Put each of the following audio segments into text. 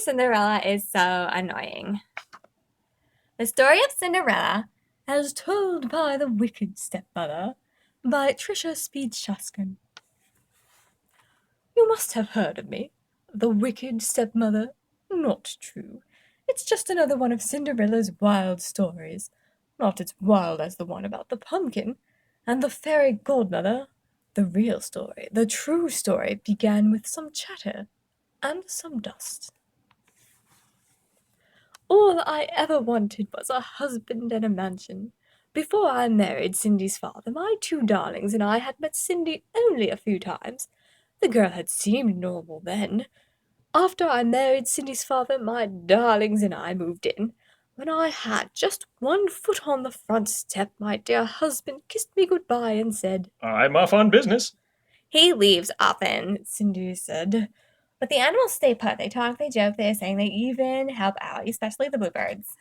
Cinderella is so annoying. The story of Cinderella, as told by the wicked stepmother, by Trisha Speed Shaskan. You must have heard of me. The wicked stepmother? Not true. It's just another one of Cinderella's wild stories. Not as wild as the one about the pumpkin and the fairy godmother. The real story, the true story, began with some chatter and some dust. All I ever wanted was a husband and a mansion. Before I married Cindy's father, my two darlings and I had met Cindy only a few times. The girl had seemed normal then. After I married Cindy's father, my darlings and I moved in. When I had just one foot on the front step, my dear husband kissed me goodbye and said, "I'm off on business." "He leaves often," Cindy said. "But the animals stay put. They talk, they joke, they sing, they even help out, especially the bluebirds."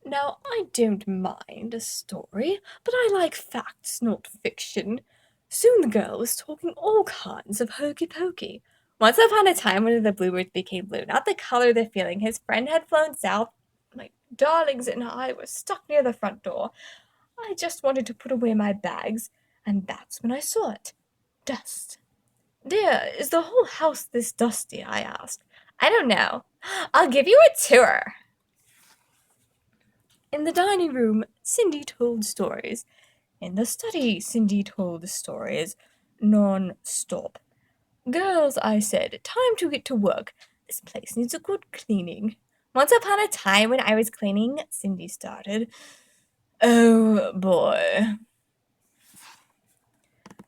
Now, I don't mind a story, but I like facts, not fiction. Soon the girl was talking all kinds of hokey-pokey. Once upon a time, one of the bluebirds became blue, not the color they're feeling. His friend had flown south. My darlings and I were stuck near the front door. I just wanted to put away my bags, and that's when I saw it. Dust. "Dear, is the whole house this dusty?" I asked. "I don't know. I'll give you a tour." In the dining room, Cindy told stories. In the study, Cindy told stories. Non-stop. "Girls," I said, "time to get to work. This place needs a good cleaning." "Once upon a time when I was cleaning," Cindy started. "Oh, boy."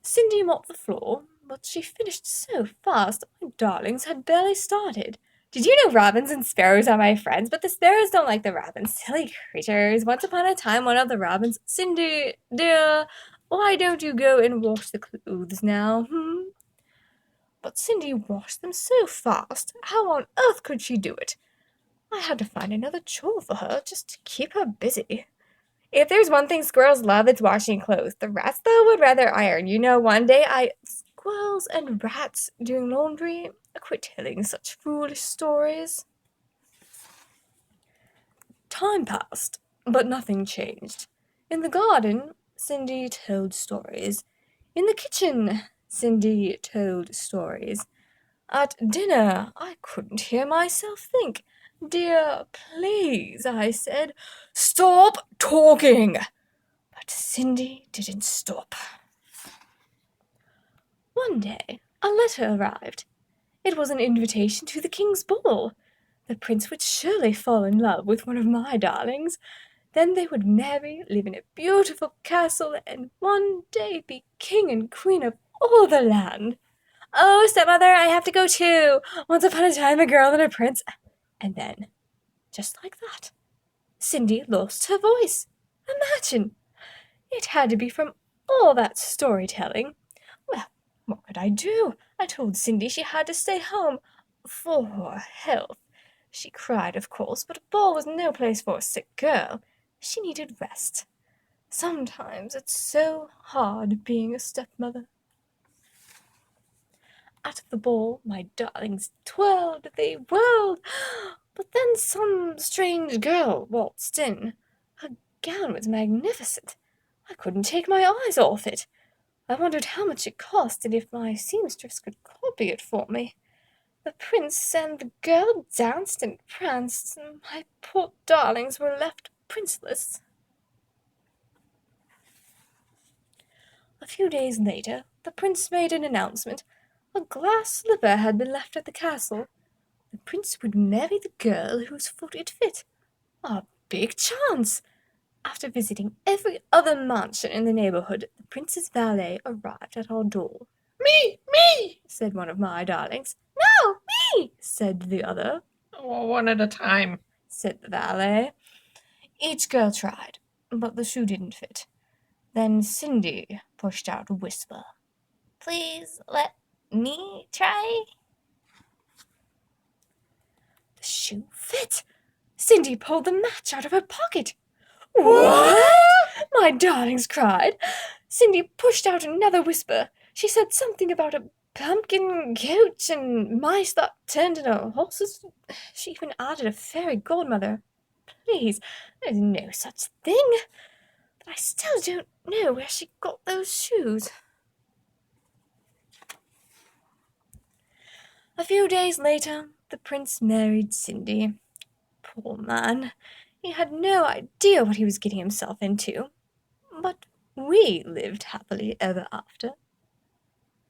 Cindy mopped the floor, but she finished so fast my darlings had barely started. "Did you know robins and sparrows are my friends? But the sparrows don't like the robins. Silly creatures. Once upon a time, one of the robins—" "Cindy, dear, why don't you go and wash the clothes now, But Cindy washed them so fast, how on earth could she do it? I had to find another chore for her, just to keep her busy. If there's one thing squirrels love, it's washing clothes. The rats, though, would rather iron. You know, one day Squirrels and rats doing laundry? Quit telling such foolish stories." Time passed, but nothing changed. In the garden, Cindy told stories. In the kitchen, Cindy told stories. At dinner, I couldn't hear myself think. "Dear, please," I said, "stop talking." But Cindy didn't stop. One day, a letter arrived. It was an invitation to the king's ball. The prince would surely fall in love with one of my darlings. Then they would marry, live in a beautiful castle, and one day be king and queen of all the land. "Oh, stepmother, I have to go too. Once upon a time, a girl and a prince." And then, just like that, Cindy lost her voice. Imagine! It had to be from all that storytelling. Well, what could I do? I told Cindy she had to stay home for her health. She cried, of course, but a ball was no place for a sick girl. She needed rest. Sometimes it's so hard being a stepmother. At the ball, my darlings twirled, they whirled, but then some strange girl waltzed in. Her gown was magnificent. I couldn't take my eyes off it. I wondered how much it cost and if my seamstress could copy it for me. The prince and the girl danced and pranced, and my poor darlings were left princeless. A few days later, the prince made an announcement. A glass slipper had been left at the castle. The prince would marry the girl whose foot it fit. A big chance! After visiting every other mansion in the neighborhood, the prince's valet arrived at our door. Me, said one of my darlings. "No, me," said the other. one at a time," said the valet. Each girl tried, but the shoe didn't fit. Then Cindy pushed out a whisper. "Please let me try." The shoe fit. Cindy pulled the match out of her pocket. "What?" my darlings cried. Cindy pushed out another whisper. She said something about a pumpkin coach and mice that turned into horses. She even added a fairy godmother. Please, there's no such thing. But I still don't know where she got those shoes. A few days later, the prince married Cindy. Poor man. He had no idea what he was getting himself into. But we lived happily ever after.